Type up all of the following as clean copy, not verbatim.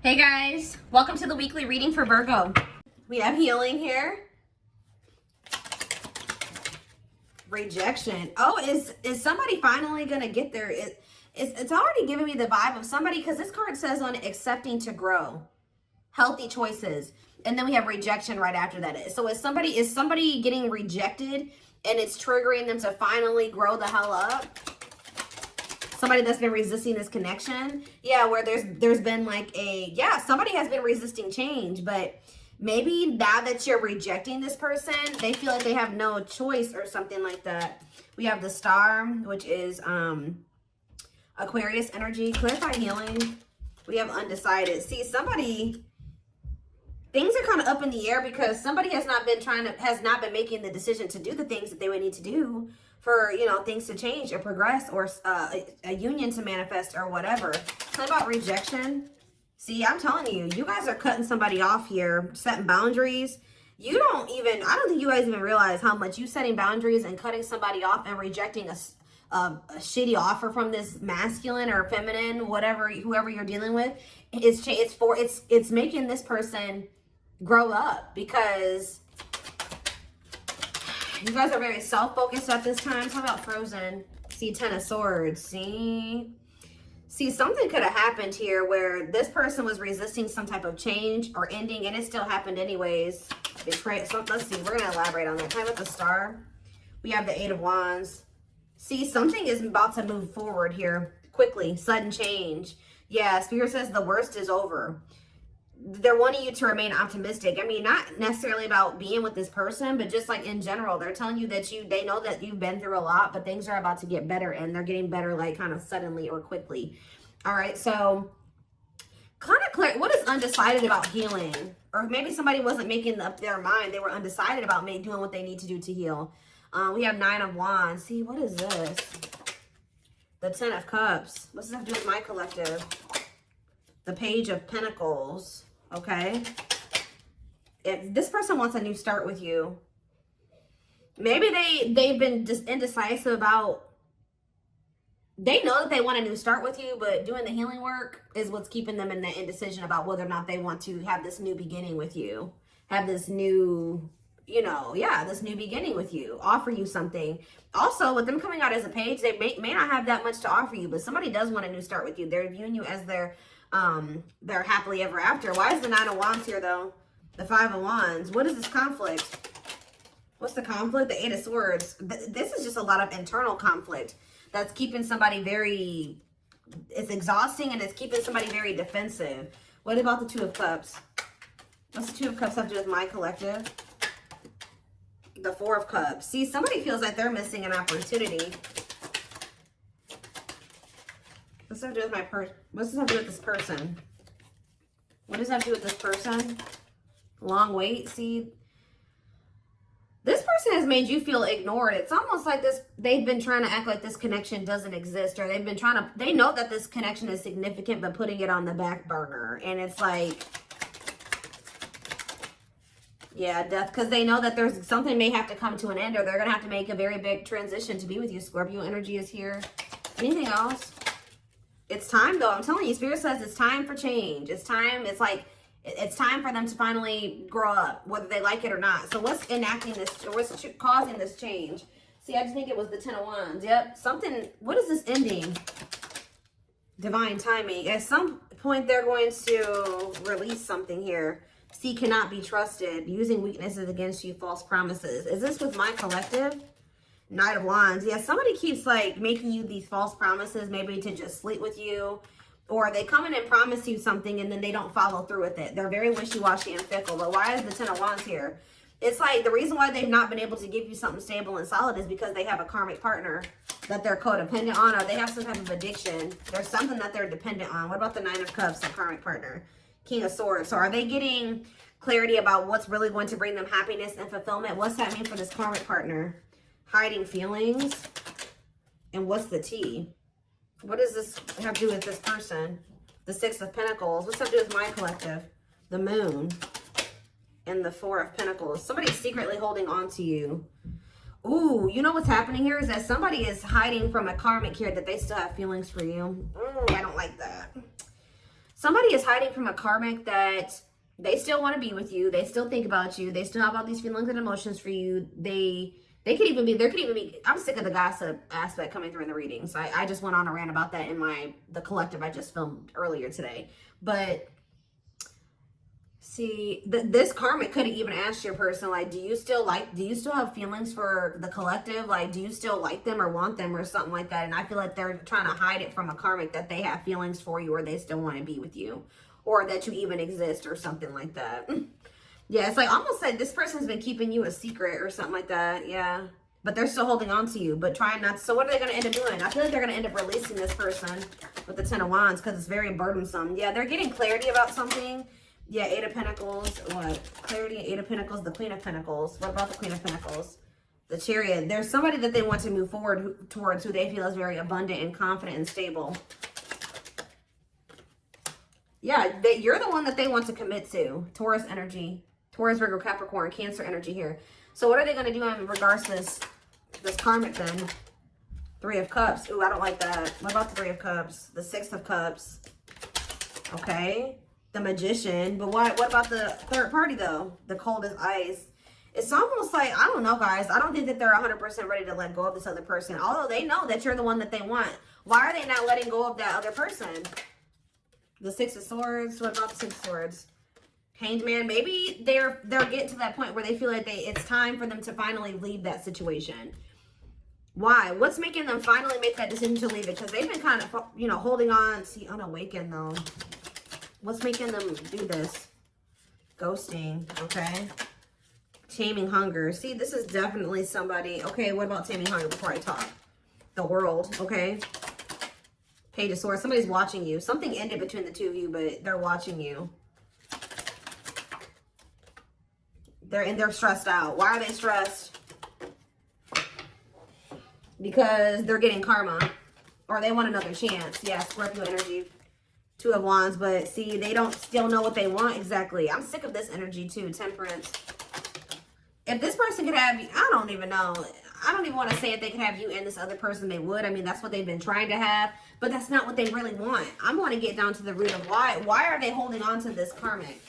Hey guys, welcome to the weekly reading for Virgo. We have healing here. Rejection. Oh, is somebody finally gonna get there? It's already giving me the vibe of somebody, because this card says on accepting to grow, healthy choices, and then we have rejection right after that. So is somebody getting rejected and it's triggering them to finally grow the hell up? Somebody that's been resisting this connection. Yeah, where there's been like somebody has been resisting change, but maybe now that you're rejecting this person, they feel like they have no choice or something like that. We have the Star, which is Aquarius energy. Clarify healing. We have undecided. See, things are kind of up in the air because somebody has not been making the decision to do the things that they would need to do for, things to change or progress, or a union to manifest or whatever. Tell me about rejection. See, I'm telling you, you guys are cutting somebody off here, setting boundaries. I don't think you guys even realize how much you setting boundaries and cutting somebody off and rejecting a shitty offer from this masculine or feminine, whoever you're dealing with. It's making this person grow up, because you guys are very self-focused at this time. Talk about Frozen. See, Ten of Swords. See, something could have happened here where this person was resisting some type of change or ending, and it still happened anyways. Betrayal. So let's see. We're going to elaborate on that. Time with the Star. We have the Eight of Wands. See, something is about to move forward here quickly. Sudden change. Yeah, Spirit says the worst is over. They're wanting you to remain optimistic. I mean, not necessarily about being with this person, but just like in general, they're telling you that they know that you've been through a lot, but things are about to get better, and they're getting better like kind of suddenly or quickly. All right, so kind of clear. What is undecided about healing? Or maybe somebody wasn't making up their mind. They were undecided about doing what they need to do to heal. We have Nine of Wands. See, what is this? The Ten of Cups. What's this have to do with my collective? The Page of Pentacles. Okay. If this person wants a new start with you, maybe they've been just indecisive about, they know that they want a new start with you, but doing the healing work is what's keeping them in the indecision about whether or not they want to have this new beginning with you, have this new, this new beginning with you, offer you something. Also, with them coming out as a page, they may not have that much to offer you, but somebody does want a new start with you. They're viewing you as their happily ever after. Why is the Nine of Wands here though? The Five of Wands. What is this conflict? What's the conflict? The Eight of Swords. This is just a lot of internal conflict that's keeping somebody it's exhausting, and it's keeping somebody very defensive. What about the Two of Cups? What's the Two of Cups have to do with my collective? The Four of Cups. See, somebody feels like they're missing an opportunity. What's that have to do with my person? What's this have to do with this person? What does that have to do with this person? Long wait. See, this person has made you feel ignored. It's almost like they've been trying to act like this connection doesn't exist, or they know that this connection is significant, but putting it on the back burner. And it's like, yeah, death, because they know that there's something may have to come to an end, or they're going to have to make a very big transition to be with you. Scorpio energy is here. Anything else? It's time, though. I'm telling you, Spirit says it's time for change. It's time. It's like, it's time for them to finally grow up, whether they like it or not. So what's enacting this, or what's causing this change? See, I just think it was the Ten of Wands. Yep. Something, what is this ending? Divine timing. At some point, they're going to release something here. See, cannot be trusted. Using weaknesses against you, false promises. Is this with my collective? Knight of Wands. Yeah, somebody keeps like making you these false promises, maybe to just sleep with you, or they come in and promise you something and then they don't follow through with it. They're very wishy-washy and fickle. But why is the Ten of Wands here? It's like the reason why they've not been able to give you something stable and solid is because they have a karmic partner that they're codependent on, or they have some type of addiction. There's something that they're dependent on. What about the Nine of Cups, the karmic partner? King of Swords. So are they getting clarity about what's really going to bring them happiness and fulfillment? What's that mean for this karmic partner? Hiding feelings. And what's the T? What does this have to do with this person? The Six of Pentacles. What's that to do with my collective? The Moon. And the Four of Pentacles. Somebody's secretly holding on to you. Ooh, you know what's happening here is that somebody is hiding from a karmic here that they still have feelings for you. I don't like that. Somebody is hiding from a karmic that they still want to be with you. They still think about you. They still have all these feelings and emotions for you. There could even be, I'm sick of the gossip aspect coming through in the readings. I just went on a rant about that in the collective I just filmed earlier today. But see, this karmic could have even asked your person, like, do you still have feelings for the collective? Like, do you still like them or want them or something like that? And I feel like they're trying to hide it from a karmic that they have feelings for you or they still want to be with you or that you even exist or something like that. Yeah, it's like almost like this person's been keeping you a secret or something like that. Yeah, but they're still holding on to you, but trying not to. So what are they going to end up doing? I feel like they're going to end up releasing this person with the Ten of Wands because it's very burdensome. Yeah, they're getting clarity about something. Yeah, Eight of Pentacles. What? Clarity, Eight of Pentacles, the Queen of Pentacles. What about the Queen of Pentacles? The Chariot. There's somebody that they want to move forward towards who they feel is very abundant and confident and stable. Yeah, you're the one that they want to commit to. Taurus energy. Taurus, Virgo, Capricorn, Cancer energy here. So what are they going to do in regards to this karmic then? Three of Cups. Ooh, I don't like that. What about the Three of Cups? The Six of Cups. Okay. The Magician. But what about the third party though? The Cold as Ice. It's almost like, I don't know, guys. I don't think that they're 100% ready to let go of this other person. Although they know that you're the one that they want. Why are they not letting go of that other person? The Six of Swords. What about the Six of Swords? Hanged Man. Maybe they'll get to that point where they feel like it's time for them to finally leave that situation. Why? What's making them finally make that decision to leave it? Because they've been kind of, holding on. See, unawakened though. What's making them do this? Ghosting. Okay. Taming Hunger. See, this is definitely somebody. Okay, what about Taming Hunger before I talk? The World. Okay. Page of Swords. Somebody's watching you. Something ended between the two of you, but they're watching you. They're stressed out. Why are they stressed? Because they're getting karma. Or they want another chance. Yeah, Scorpio energy. Two of Wands. But see, they don't still know what they want exactly. I'm sick of this energy too. Temperance. If this person could have you, I don't even know. I don't even want to say if they could have you and this other person, they would. I mean, that's what they've been trying to have. But that's not what they really want. I want to get down to the root of why. Why are they holding on to this karmic?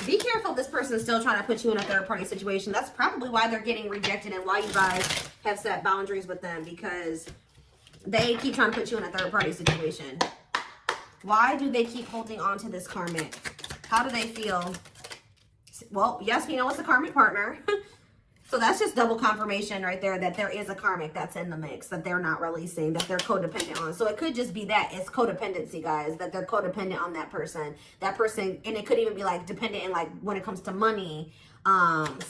Be careful if this person is still trying to put you in a third-party situation. That's probably why they're getting rejected and why you guys have set boundaries with them, because they keep trying to put you in a third-party situation. Why do they keep holding on to this karmic? How do they feel? Well, yes, we know it's a karmic partner. So that's just double confirmation right there that there is a karmic that's in the mix that they're not releasing, that they're codependent on. So it could just be that it's codependency, guys, that they're codependent on that person. That person, and it could even be like dependent in like when it comes to money,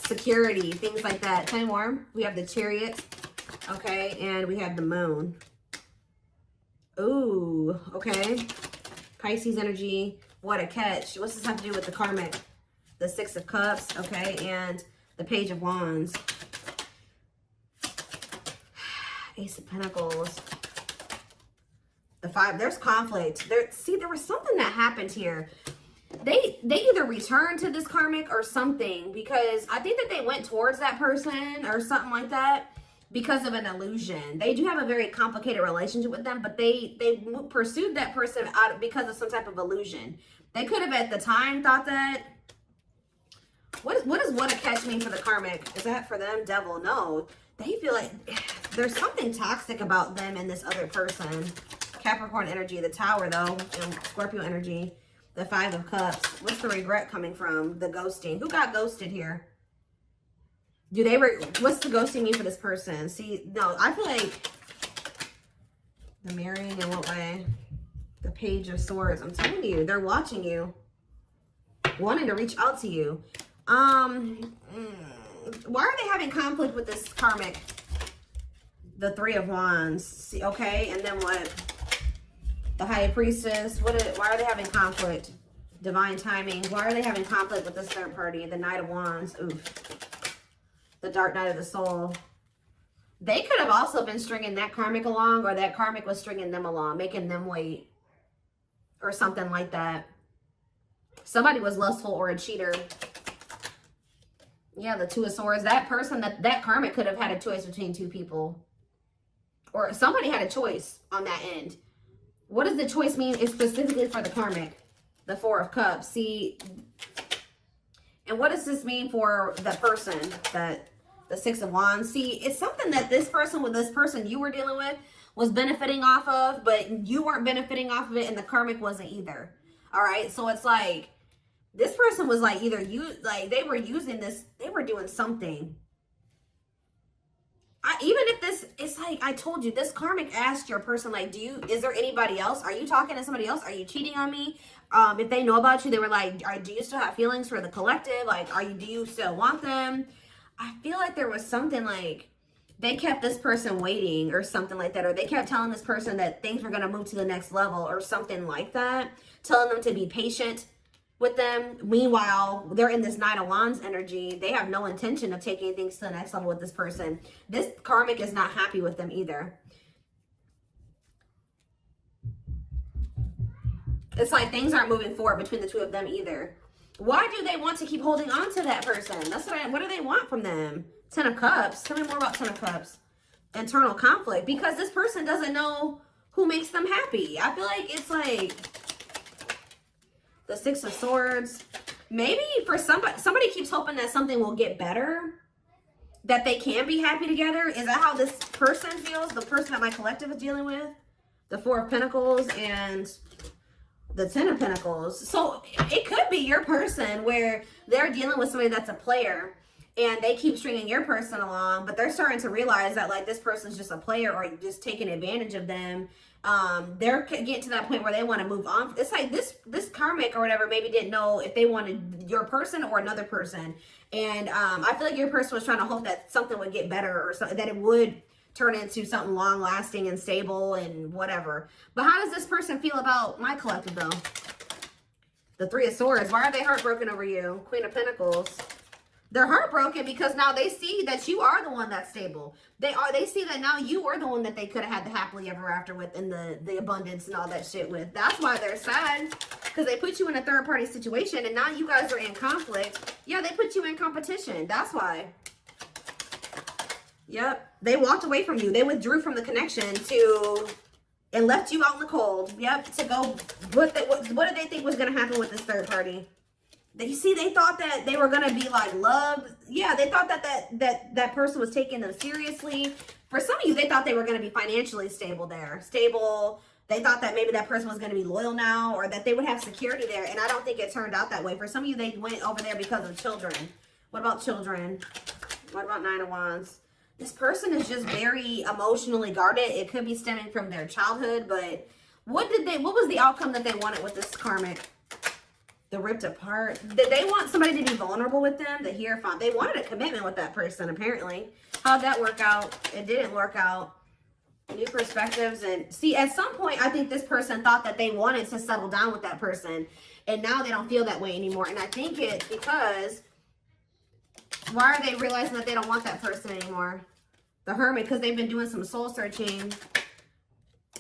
security, things like that. Tell me more. We have the Chariot, okay, and we have the Moon. Ooh, okay. Pisces energy. What a catch. What's this have to do with the karmic? The Six of Cups, okay, and the Page of Wands. Ace of Pentacles. The Five. There's conflict. See, there was something that happened here. They either returned to this karmic or something, because I think that they went towards that person or something like that because of an illusion. They do have a very complicated relationship with them, but they pursued that person because of some type of illusion. They could have at the time thought that. What does what a catch mean for the karmic? Is that for them? Devil? No. They feel like there's something toxic about them and this other person. Capricorn energy, the Tower though, and Scorpio energy, the Five of Cups. What's the regret coming from? The ghosting. Who got ghosted here? What's the ghosting mean for this person? See, no, I feel like the marrying in what way? The Page of Swords. I'm telling you, they're watching you, wanting to reach out to you. Why are they having conflict with this karmic? The Three of Wands. See, okay, and then what? The High Priestess. Why are they having conflict? Divine Timing. Why are they having conflict with this third party? The Knight of Wands. Oof. The Dark Night of the Soul. They could have also been stringing that karmic along, or that karmic was stringing them along, making them wait, or something like that. Somebody was lustful or a cheater. Yeah, the Two of Swords. That person, that karmic could have had a choice between two people. or somebody had a choice on that end. What does the choice mean? It's specifically for the karmic, the Four of Cups. See, and what does this mean for the person, that the Six of Wands? See, it's something that this person with this person you were dealing with was benefiting off of, but you weren't benefiting off of it, and the karmic wasn't either. All right, so it's like this person was like either they were using this, they were doing something. Even if this, it's like I told you, this karmic asked your person, like, is there anybody else? Are you talking to somebody else? Are you cheating on me? If they know about you, they were like, do you still have feelings for the collective? Like, do you still want them? I feel like there was something like they kept this person waiting or something like that, or they kept telling this person that things were going to move to the next level or something like that, telling them to be patient with them. Meanwhile, they're in this Nine of Wands energy. They have no intention of taking things to the next level with this person. This karmic is not happy with them either. It's like things aren't moving forward between the two of them either. Why do they want to keep holding on to that person? That's what do they want from them? Ten of Cups. Tell me more about Ten of Cups. Internal conflict. Because this person doesn't know who makes them happy. I feel like it's like the Six of Swords. Maybe for somebody keeps hoping that something will get better, that they can be happy together. Is that how this person feels? The person that my collective is dealing with? The Four of Pentacles and the Ten of Pentacles. So it could be your person where they're dealing with somebody that's a player and they keep stringing your person along, but they're starting to realize that like this person's just a player or just taking advantage of them. They're getting to that point where they want to move on. It's like this karmic or whatever maybe didn't know if they wanted your person or another person. And I feel like your person was trying to hope that something would get better or something, that it would turn into something long lasting and stable and whatever. But how does this person feel about my collective though? The Three of Swords. Why are they heartbroken over you? Queen of Pentacles. They're heartbroken because now they see that you are the one that's stable. They see that now you are the one that they could have had the happily ever after with and the abundance and all that shit with. That's why they're sad. Because they put you in a third party situation and now you guys are in conflict. Yeah, they put you in competition. That's why. Yep. They walked away from you. They withdrew from the connection and left you out in the cold. Yep. To go, what did they think was going to happen with this third party? They thought that they were going to be like loved. Yeah, they thought that person was taking them seriously. For some of you, they thought they were going to be financially stable there. Stable. They thought that maybe that person was going to be loyal now or that they would have security there. And I don't think it turned out that way. For some of you, they went over there because of children. What about children? What about Nine of Wands? This person is just very emotionally guarded. It could be stemming from their childhood, but what was the outcome that they wanted with this karmic? The ripped apart. Did they want somebody to be vulnerable with them? They wanted a commitment with that person, apparently. How'd that work out? It didn't work out. New perspectives. And see, at some point, I think this person thought that they wanted to settle down with that person. And now they don't feel that way anymore. And I think it's because, why are they realizing that they don't want that person anymore? The Hermit, because they've been doing some soul searching.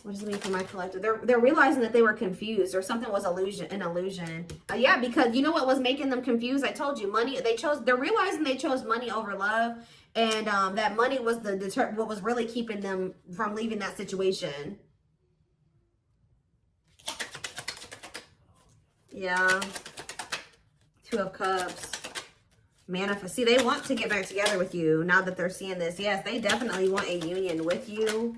What does it mean for my collective? They're realizing that they were confused or something was an illusion. Yeah, because you know what was making them confused? I told you, money. They're realizing they chose money over love, and that money was what was really keeping them from leaving that situation. Yeah. Two of Cups. Manifest. See, they want to get back together with you now that they're seeing this. Yes, they definitely want a union with you.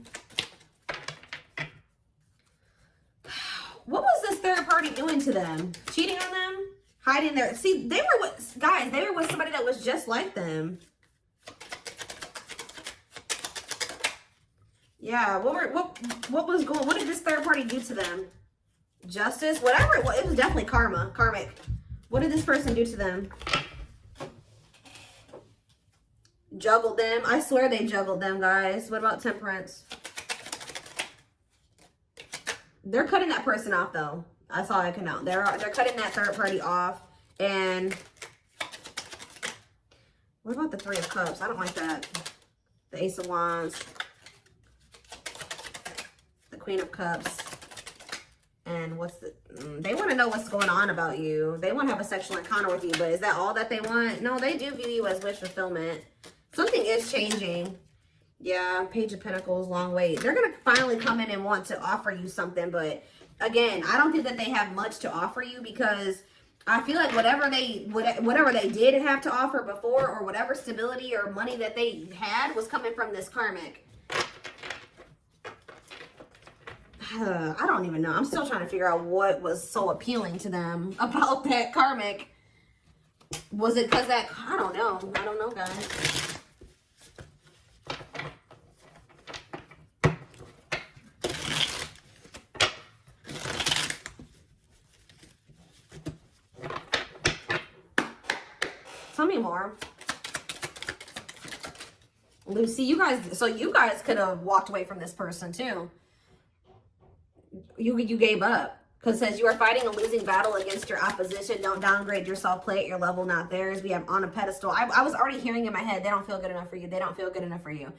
What was this third party doing to them? Cheating on them? Hiding their... See, they were with... Guys, they were with somebody that was just like them. Yeah, what was going... What did this third party do to them? Justice? Whatever it was. It was definitely karma. Karmic. What did this person do to them? Juggled them. I swear they juggled them, guys. What about Temperance? They're cutting that person off, though. That's all I can know. They're cutting that third party off. And what about the Three of Cups? I don't like that. The Ace of Wands. The Queen of Cups. And they want to know what's going on about you. They want to have a sexual encounter with you, but is that all that they want? No, they do view you as wish fulfillment. Something is changing. Yeah, Page of Pentacles, long wait. They're going to finally come in and want to offer you something. But again, I don't think that they have much to offer you, because I feel like whatever they did have to offer before, or whatever stability or money that they had, was coming from this karmic. I don't even know. I'm still trying to figure out what was so appealing to them about that karmic. Was it because that, I don't know, guys. Tell me more. Lucy, you guys could have walked away from this person too. You gave up. Because it says you are fighting a losing battle against your opposition. Don't downgrade yourself. Play at your level, not theirs. We have on a pedestal. I was already hearing in my head, they don't feel good enough for you. They don't feel good enough for you.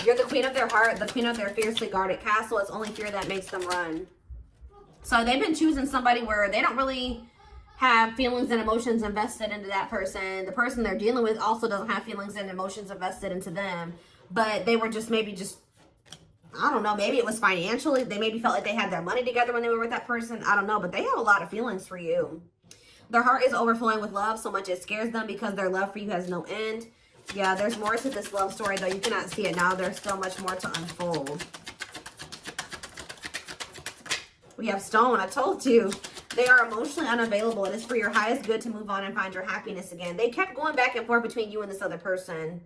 You're the queen of their heart, the queen of their fiercely guarded castle. It's only fear that makes them run. So they've been choosing somebody where they don't really have feelings and emotions invested into that person. The person they're dealing with also doesn't have feelings and emotions invested into them. But they were just I don't know, maybe it was financially. They maybe felt like they had their money together when they were with that person. I don't know, but they have a lot of feelings for you. Their heart is overflowing with love so much it scares them, because their love for you has no end. Yeah, there's more to this love story, though. You cannot see it now. There's still much more to unfold. We have Stone. I told you. They are emotionally unavailable. It is for your highest good to move on and find your happiness again. They kept going back and forth between you and this other person.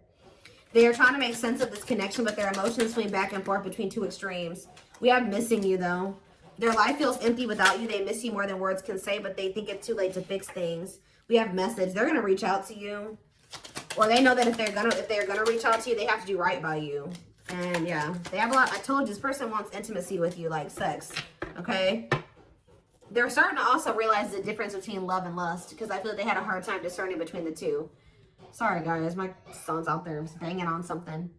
They are trying to make sense of this connection, but their emotions swing back and forth between two extremes. We have missing you, though. Their life feels empty without you. They miss you more than words can say, but they think it's too late to fix things. We have message. They're gonna reach out to you, or they know that if they're gonna reach out to you, they have to do right by you. And yeah, they have a lot. I told you, this person wants intimacy with you, like sex. Okay. They're starting to also realize the difference between love and lust, because I feel like they had a hard time discerning between the two. Sorry, guys. My son's out there banging on something.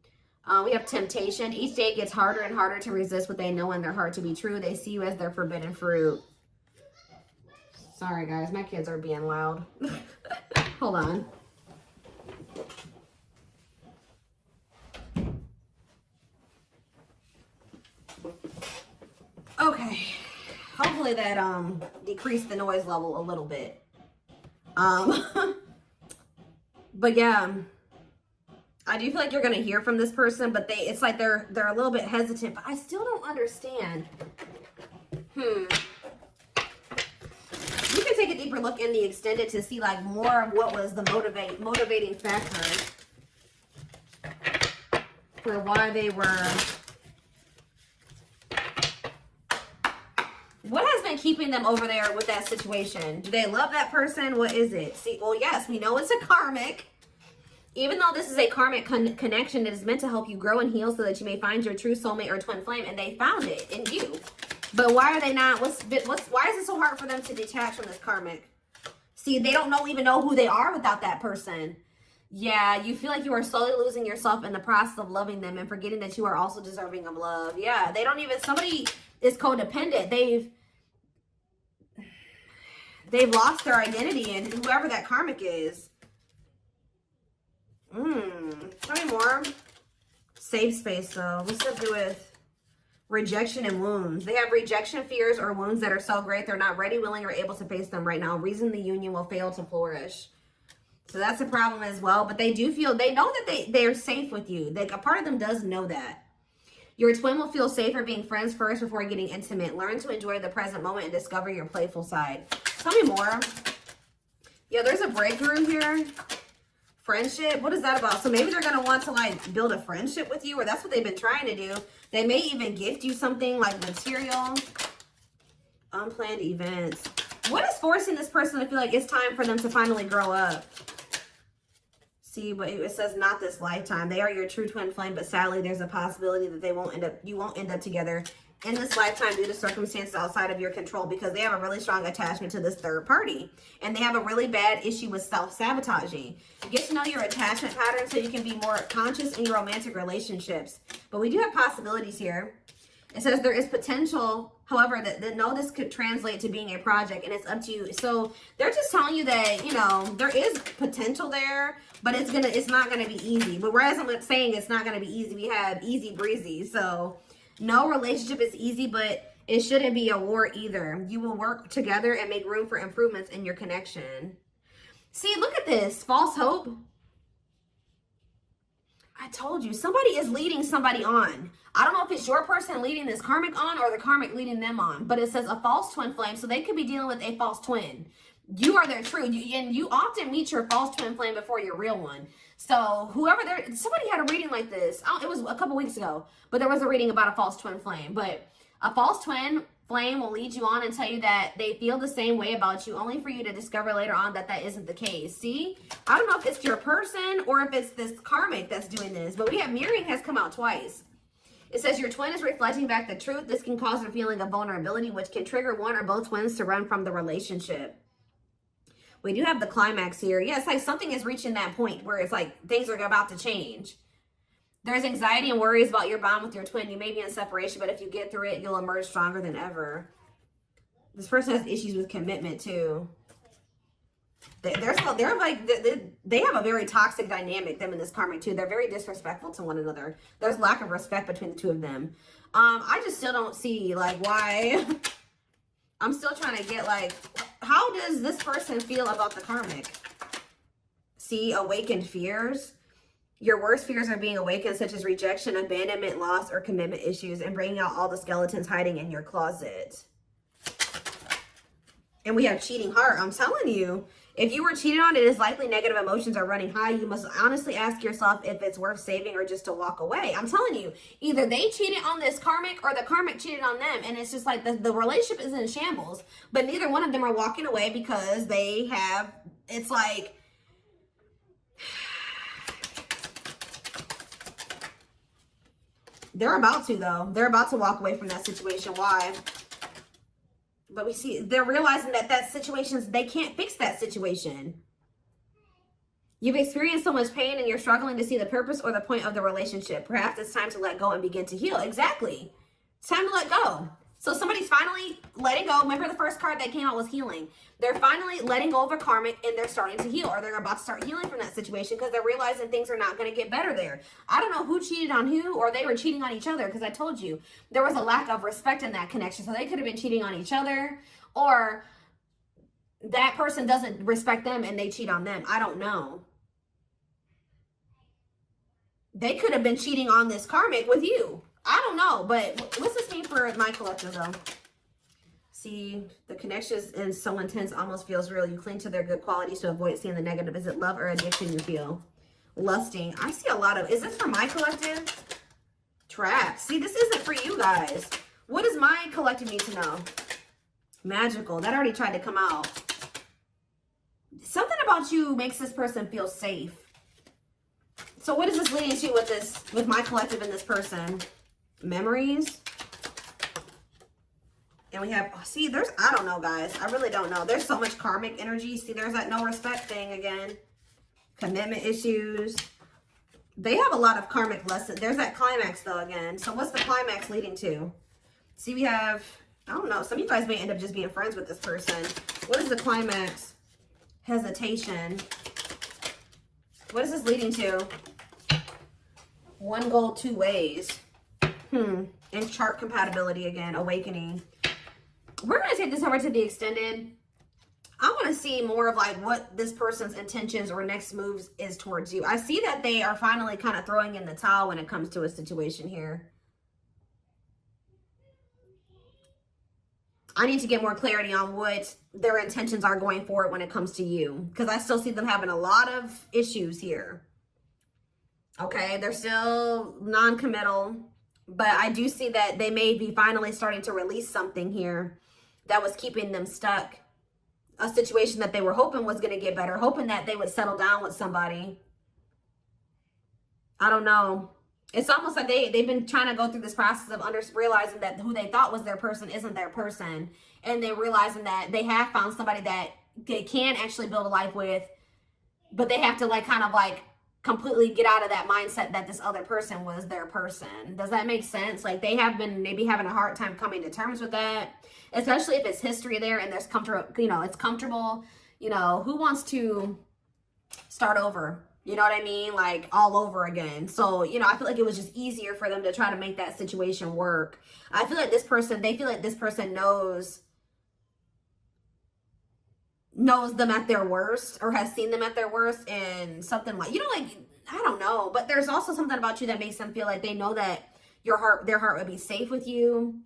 We have temptation. Each day gets harder and harder to resist what they know in their heart to be true. They see you as their forbidden fruit. Sorry, guys. My kids are being loud. Hold on. Okay. Hopefully that decreased the noise level a little bit. But yeah, I do feel like you're gonna hear from this person, but it's like they're a little bit hesitant. But I still don't understand. You can take a deeper look in the extended to see like more of what was the motivating factor for why they were. What has been keeping them over there with that situation? Do they love that person? What is it? See, well, yes, we know it's a karmic. Even though this is a karmic connection, it is meant to help you grow and heal so that you may find your true soulmate or twin flame, and they found it in you. But why are they not? Why is it so hard for them to detach from this karmic? See, they don't even know who they are without that person. Yeah, you feel like you are slowly losing yourself in the process of loving them and forgetting that you are also deserving of love. Yeah, they don't even, somebody is codependent. They've lost their identity in whoever that karmic is. Tell me more. Safe space, though. What's that do with rejection and wounds? They have rejection fears or wounds that are so great they're not ready, willing, or able to face them right now. Reason the union will fail to flourish. So that's a problem as well. But they do feel, they know that they're safe with you. A part of them does know that. Your twin will feel safer being friends first before getting intimate. Learn to enjoy the present moment and discover your playful side. Tell me more. Yeah, there's a breakthrough here. Friendship. What is that about? So maybe they're going to want to like build a friendship with you, or that's what they've been trying to do. They may even gift you something like material. Unplanned events. What is forcing this person to feel like it's time for them to finally grow up? See, but it says not this lifetime. They are your true twin flame, but sadly there's a possibility that you won't end up together in this lifetime due to circumstances outside of your control, because they have a really strong attachment to this third party, and they have a really bad issue with self-sabotaging. Get to know your attachment pattern so you can be more conscious in your romantic relationships. But we do have possibilities here. It says there is potential, however, that no, this could translate to being a project, and it's up to you. So they're just telling you that, you know, there is potential there, but it's not gonna be easy. But whereas I'm saying it's not gonna be easy, we have easy breezy. So no relationship is easy, but it shouldn't be a war either. You will work together and make room for improvements in your connection. See, look at this, false hope. I told you, somebody is leading somebody on. I don't know if it's your person leading this karmic on or the karmic leading them on, but it says a false twin flame, so they could be dealing with a false twin. You are their true, and you often meet your false twin flame before your real one. So whoever somebody had a reading like this. It was a couple weeks ago, but there was a reading about a false twin flame. But a false twin flame will lead you on and tell you that they feel the same way about you, only for you to discover later on that that isn't the case. See, I don't know if it's your person or if it's this karmic that's doing this, but we have mirroring has come out twice. It says your twin is reflecting back the truth. This can cause a feeling of vulnerability, which can trigger one or both twins to run from the relationship. We do have the climax here. Yeah, it's like something is reaching that point where it's like things are about to change. There's anxiety and worries about your bond with your twin. You may be in separation, but if you get through it, you'll emerge stronger than ever. This person has issues with commitment too. They have a very toxic dynamic, them and this karmic too. They're very disrespectful to one another. There's lack of respect between the two of them. I just still don't see like why. I'm still trying to get like, how does this person feel about the karmic? See, awakened fears. Your worst fears are being awakened, such as rejection, abandonment, loss, or commitment issues, and bringing out all the skeletons hiding in your closet. And we have cheating heart. I'm telling you, if you were cheated on, it is likely negative emotions are running high. You must honestly ask yourself if it's worth saving or just to walk away. I'm telling you, either they cheated on this karmic or the karmic cheated on them. And it's just like the relationship is in shambles, but neither one of them are walking away because they have, it's like, they're about to though. They're about to walk away from that situation. Why? But we see they're realizing that situations, they can't fix that situation. You've experienced so much pain and you're struggling to see the purpose or the point of the relationship. Perhaps it's time to let go and begin to heal. Exactly. It's time to let go. So somebody's finally letting go. Remember the first card that came out was healing. They're finally letting go of a karmic and they're starting to heal, or they're about to start healing from that situation because they're realizing things are not going to get better there. I don't know who cheated on who, or they were cheating on each other, because I told you there was a lack of respect in that connection. So they could have been cheating on each other, or that person doesn't respect them and they cheat on them. I don't know. They could have been cheating on this karmic with you. I don't know, but what's this mean for my collective though? See, the connection is so intense, almost feels real. You cling to their good qualities to avoid seeing the negative. Is it love or addiction you feel? Lusting. I see a lot of, is this for my collective? Traps. See, this isn't for you guys. What does my collective need to know? Magical. That already tried to come out. Something about you makes this person feel safe. So what is this leading to with my collective and this person? Memories. And we have, see, I don't know, guys. I really don't know. There's so much karmic energy. See, there's that no respect thing again. Commitment issues. They have a lot of karmic lessons. There's that climax, though, again. So what's the climax leading to? See, we have, I don't know. Some of you guys may end up just being friends with this person. What is the climax? Hesitation. What is this leading to? One goal, two ways. And chart compatibility again. Awakening. We're going to take this over to the extended. I want to see more of like what this person's intentions or next moves is towards you. I see that they are finally kind of throwing in the towel when it comes to a situation here. I need to get more clarity on what their intentions are going forward when it comes to you, because I still see them having a lot of issues here. Okay, they're still non-committal, but I do see that they may be finally starting to release something here that was keeping them stuck. A situation that they were hoping was going to get better, hoping that they would settle down with somebody. I don't know. It's almost like they've been trying to go through this process of realizing that who they thought was their person isn't their person. And they're realizing that they have found somebody that they can actually build a life with, but they have to like kind of like completely get out of that mindset that this other person was their person. Does that make sense? Like, they have been maybe having a hard time coming to terms with that, especially if it's history there and there's comfortable, you know, it's comfortable. You know, who wants to start over? You know what I mean? Like, all over again. So, you know, I feel like it was just easier for them to try to make that situation work. I feel like this person, they feel like this person knows them at their worst, or has seen them at their worst, and something like, you know, like, I don't know, but there's also something about you that makes them feel like they know that their heart would be safe with you,